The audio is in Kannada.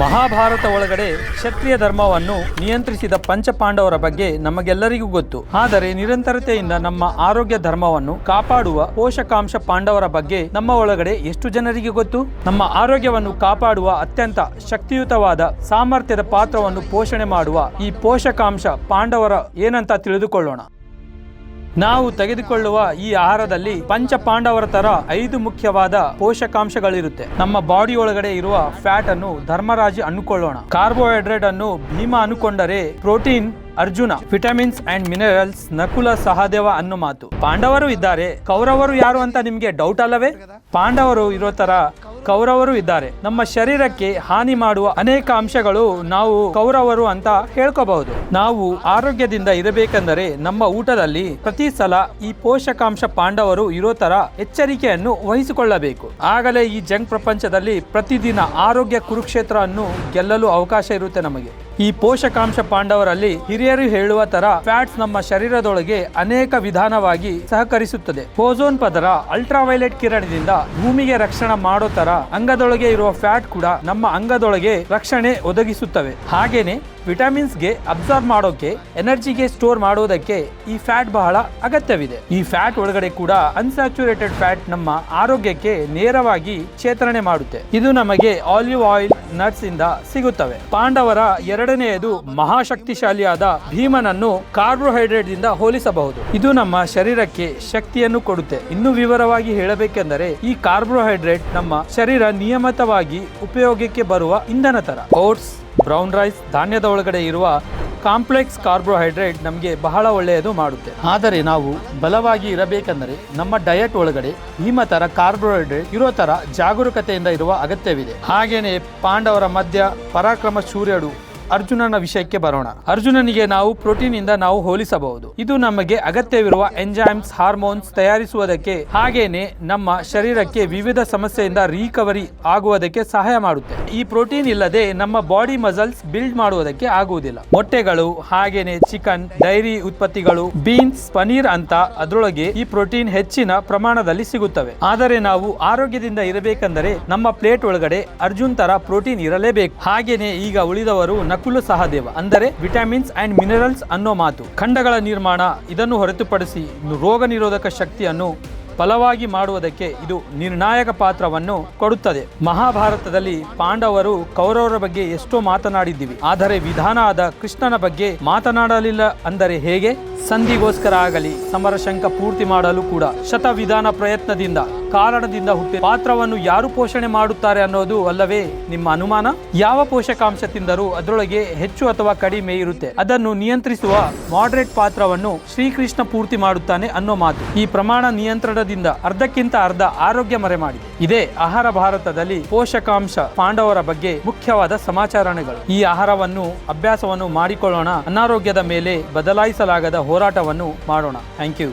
ಮಹಾಭಾರತ ಒಳಗಡೆ ಕ್ಷತ್ರಿಯ ಧರ್ಮವನ್ನು ನಿಯಂತ್ರಿಸಿದ ಪಂಚಪಾಂಡವರ ಬಗ್ಗೆ ನಮಗೆಲ್ಲರಿಗೂ ಗೊತ್ತು. ಆದರೆ ನಿರಂತರತೆಯಿಂದ ನಮ್ಮ ಆರೋಗ್ಯ ಧರ್ಮವನ್ನು ಕಾಪಾಡುವ ಪೋಷಕಾಂಶ ಪಾಂಡವರ ಬಗ್ಗೆ ನಮ್ಮ ಒಳಗಡೆ ಎಷ್ಟು ಜನರಿಗೆ ಗೊತ್ತು? ನಮ್ಮ ಆರೋಗ್ಯವನ್ನು ಕಾಪಾಡುವ ಅತ್ಯಂತ ಶಕ್ತಿಯುತವಾದ ಸಾಮರ್ಥ್ಯದ ಪಾತ್ರವನ್ನು ಪೋಷಣೆ ಮಾಡುವ ಈ ಪೋಷಕಾಂಶ ಪಾಂಡವರ ಏನಂತ ತಿಳಿದುಕೊಳ್ಳೋಣ. ನಾವು ತೆಗೆದುಕೊಳ್ಳುವ ಈ ಆಹಾರದಲ್ಲಿ ಪಂಚ ಪಾಂಡವರ ತರ 5 ಮುಖ್ಯವಾದ ಪೋಷಕಾಂಶಗಳಿರುತ್ತೆ. ನಮ್ಮ ಬಾಡಿ ಒಳಗಡೆ ಇರುವ ಫ್ಯಾಟ್ ಅನ್ನು ಧರ್ಮರಾಜ ಅನ್ನುಕೊಳ್ಳೋಣ, ಕಾರ್ಬೋಹೈಡ್ರೇಟ್ ಅನ್ನು ಭೀಮ ಅನ್ನುಕೊಂಡರೆ, protein Arjuna, vitamins and minerals Nakula Sahadeva ಅನ್ನೋ ಮಾತು. ಪಾಂಡವರು ಇದ್ದಾರೆ, ಕೌರವರು ಯಾರು ಅಂತ ನಿಮ್ಗೆ ಡೌಟ್ ಅಲ್ಲವೇ? ಪಾಂಡವರು ಇರೋ ತರ ಕೌರವರು ಇದ್ದಾರೆ. ನಮ್ಮ ಶರೀರಕ್ಕೆ ಹಾನಿ ಮಾಡುವ ಅನೇಕ ಅಂಶಗಳು ನಾವು ಕೌರವರು ಅಂತ ಹೇಳ್ಕೋಬಹುದು. ನಾವು ಆರೋಗ್ಯದಿಂದ ಇರಬೇಕೆಂದರೆ ನಮ್ಮ ಊಟದಲ್ಲಿ ಪ್ರತಿ ಸಲ ಈ ಪೋಷಕಾಂಶ ಪಾಂಡವರು ಇರೋ ತರ ಎಚ್ಚರಿಕೆಯನ್ನು ವಹಿಸಿಕೊಳ್ಳಬೇಕು. ಆಗಲೇ ಈ ಜಂಕ್ ಪ್ರಪಂಚದಲ್ಲಿ ಪ್ರತಿದಿನ ಆರೋಗ್ಯ ಕುರುಕ್ಷೇತ್ರ ಅನ್ನು ಗೆಲ್ಲಲು ಅವಕಾಶ ಇರುತ್ತೆ ನಮಗೆ. ಈ ಪೋಷಕಾಂಶ ಪಾಂಡವರಲ್ಲಿ ಹಿರಿಯರು ಹೇಳುವ ತರ ಫ್ಯಾಟ್ಸ್ ನಮ್ಮ ಶರೀರದೊಳಗೆ ಅನೇಕ ವಿಧಾನವಾಗಿ ಸಹಕರಿಸುತ್ತದೆ. ಓಝೋನ್ ಪದರ ಅಲ್ಟ್ರಾವೈಲೆಟ್ ಕಿರಣದಿಂದ ಭೂಮಿಗೆ ರಕ್ಷಣೆ ಮಾಡೋ ತರ ಅಂಗದೊಳಗೆ ಇರುವ ಫ್ಯಾಟ್ ಕೂಡ ನಮ್ಮ ಅಂಗದೊಳಗೆ ರಕ್ಷಣೆ ಒದಗಿಸುತ್ತವೆ. ಹಾಗೇನೆ ವಿಟಮಿನ್ಸ್ ಗೆ ಅಬ್ಸಾರ್ಬ್ ಮಾಡೋಕೆ, ಎನರ್ಜಿಗೆ ಸ್ಟೋರ್ ಮಾಡೋದಕ್ಕೆ ಈ ಫ್ಯಾಟ್ ಬಹಳ ಅಗತ್ಯವಿದೆ. ಈ ಫ್ಯಾಟ್ ಒಳಗಡೆ ಕೂಡ ಅನ್ಸ್ಯಾಚುರೇಟೆಡ್ ಫ್ಯಾಟ್ ನಮ್ಮ ಆರೋಗ್ಯಕ್ಕೆ ನೇರವಾಗಿ ಚೇತರಣೆ ಮಾಡುತ್ತೆ. ಇದು ನಮಗೆ ಆಲಿವ್ ಆಯಿಲ್, ನಟ್ಸ್ ಇಂದ ಸಿಗುತ್ತವೆ. ಪಾಂಡವರ ಎರಡನೆಯದು ಮಹಾಶಕ್ತಿಶಾಲಿಯಾದ ಭೀಮನನ್ನು ಕಾರ್ಬೋಹೈಡ್ರೇಟ್ ಇಂದ ಹೋಲಿಸಬಹುದು. ಇದು ನಮ್ಮ ಶರೀರಕ್ಕೆ ಶಕ್ತಿಯನ್ನು ಕೊಡುತ್ತೆ. ಇನ್ನು ವಿವರವಾಗಿ ಹೇಳಬೇಕೆಂದರೆ ಈ ಕಾರ್ಬೋಹೈಡ್ರೇಟ್ ನಮ್ಮ ಶರೀರ ನಿಯಮಿತವಾಗಿ ಉಪಯೋಗಕ್ಕೆ ಬರುವ ಇಂಧನ ತರ. ಓಟ್ಸ್, ಬ್ರೌನ್ ರೈಸ್, ಧಾನ್ಯದ ಒಳಗಡೆ ಇರುವ ಕಾಂಪ್ಲೆಕ್ಸ್ ಕಾರ್ಬೋಹೈಡ್ರೇಟ್ ನಮಗೆ ಬಹಳ ಒಳ್ಳೆಯದು ಮಾಡುತ್ತೆ. ಆದರೆ ನಾವು ಬಲವಾಗಿ ಇರಬೇಕೆಂದರೆ ನಮ್ಮ ಡಯಟ್ ಒಳಗಡೆ ಭೀಮ ತರ ಕಾರ್ಬೋಹೈಡ್ರೇಟ್ ಇರೋ ತರ ಜಾಗರೂಕತೆಯಿಂದ ಇರುವ ಅಗತ್ಯವಿದೆ. ಹಾಗೇನೆ ಪಾಂಡವರ ಮಧ್ಯ ಪರಾಕ್ರಮ ಶೂರ್ಯರು ಅರ್ಜುನನ ವಿಷಯಕ್ಕೆ ಬರೋಣ. ಅರ್ಜುನನಿಗೆ ನಾವು ಪ್ರೋಟೀನ್ ಇಂದ ನಾವು ಹೋಲಿಸಬಹುದು. ಇದು ನಮಗೆ ಅಗತ್ಯವಿರುವ ಎಂಜೈಮ್ಸ್, ಹಾರ್ಮೋನ್ಸ್ ತಯಾರಿಸುವುದಕ್ಕೆ, ಹಾಗೇನೆ ನಮ್ಮ ಶರೀರಕ್ಕೆ ವಿವಿಧ ಸಮಸ್ಯೆಯಿಂದ ರಿಕವರಿ ಆಗುವುದಕ್ಕೆ ಸಹಾಯ ಮಾಡುತ್ತೆ. ಈ ಪ್ರೋಟೀನ್ ಇಲ್ಲದೆ ನಮ್ಮ ಬಾಡಿ ಮಸಲ್ಸ್ ಬಿಲ್ಡ್ ಮಾಡುವುದಕ್ಕೆ ಆಗುವುದಿಲ್ಲ. ಮೊಟ್ಟೆಗಳು, ಹಾಗೇನೆ ಚಿಕನ್, ಡೈರಿ ಉತ್ಪತ್ತಿಗಳು, ಬೀನ್ಸ್, ಪನೀರ್ ಅಂತ ಅದರೊಳಗೆ ಈ ಪ್ರೋಟೀನ್ ಹೆಚ್ಚಿನ ಪ್ರಮಾಣದಲ್ಲಿ ಸಿಗುತ್ತವೆ. ಆದರೆ ನಾವು ಆರೋಗ್ಯದಿಂದ ಇರಬೇಕೆಂದರೆ ನಮ್ಮ ಪ್ಲೇಟ್ ಒಳಗಡೆ ಅರ್ಜುನ್ ತರ ಪ್ರೋಟೀನ್ ಇರಲೇಬೇಕು. ಹಾಗೇನೆ ಈಗ ಉಳಿದವರು ನಕುಲ ಸಹದೇವ ಅಂದರೆ ವಿಟಮಿನ್ಸ್ ಅಂಡ್ ಮಿನರಲ್ಸ್ ಅನ್ನೋ ಮಾತು. ಖಂಡಗಳ ನಿರ್ಮಾಣ, ಇದನ್ನು ಹೊರತುಪಡಿಸಿ ರೋಗ ನಿರೋಧಕ ಶಕ್ತಿಯನ್ನು ಬಲವಾಗಿ ಮಾಡುವುದಕ್ಕೆ ಇದು ನಿರ್ಣಾಯಕ ಪಾತ್ರವನ್ನು ಕೊಡುತ್ತದೆ. ಮಹಾಭಾರತದಲ್ಲಿ ಪಾಂಡವರು ಕೌರವರ ಬಗ್ಗೆ ಎಷ್ಟೋ ಮಾತನಾಡಿದ್ದೀವಿ, ಆದರೆ ವಿಧಾನ ಆದ ಕೃಷ್ಣನ ಬಗ್ಗೆ ಮಾತನಾಡಲಿಲ್ಲ. ಅಂದರೆ ಹೇಗೆ? ಸಂಧಿಗೋಸ್ಕರ ಆಗಲಿ, ಸಮರ ಶಂಕ ಪೂರ್ತಿ ಮಾಡಲು ಕೂಡ ಶತವಿಧಾನ ಪ್ರಯತ್ನದಿಂದ ಕಾರಣದಿಂದ ಹುಟ್ಟಿ ಪಾತ್ರವನ್ನು ಯಾರು ಪೋಷಣೆ ಮಾಡುತ್ತಾರೆ ಅನ್ನೋದು ಅಲ್ಲವೇ ನಿಮ್ಮ ಅನುಮಾನ? ಯಾವ ಪೋಷಕಾಂಶ ತಿಂದರೂ ಅದರೊಳಗೆ ಹೆಚ್ಚು ಅಥವಾ ಕಡಿಮೆ ಇರುತ್ತೆ. ಅದನ್ನು ನಿಯಂತ್ರಿಸುವ ಮಾಡರೇಟ್ ಪಾತ್ರವನ್ನು ಶ್ರೀಕೃಷ್ಣ ಪೂರ್ತಿ ಮಾಡುತ್ತಾನೆ ಅನ್ನೋ ಮಾತು. ಈ ಪ್ರಮಾಣ ನಿಯಂತ್ರಣದಿಂದ ಅರ್ಧಕ್ಕಿಂತ ಅರ್ಧ ಆರೋಗ್ಯ ಮರೆಮಾಡಿ. ಇದೇ ಆಹಾರ ಭಾರತದಲ್ಲಿ ಪೋಷಕಾಂಶ ಪಾಂಡವರ ಬಗ್ಗೆ ಮುಖ್ಯವಾದ ಸಮಾಚಾರಣೆಗಳು. ಈ ಆಹಾರವನ್ನು ಅಭ್ಯಾಸವನ್ನು ಮಾಡಿಕೊಳ್ಳೋಣ. ಅನಾರೋಗ್ಯದ ಮೇಲೆ ಬದಲಾಯಿಸಲಾಗದ ಹೋರಾಟವನ್ನು ಮಾಡೋಣ. Thank you.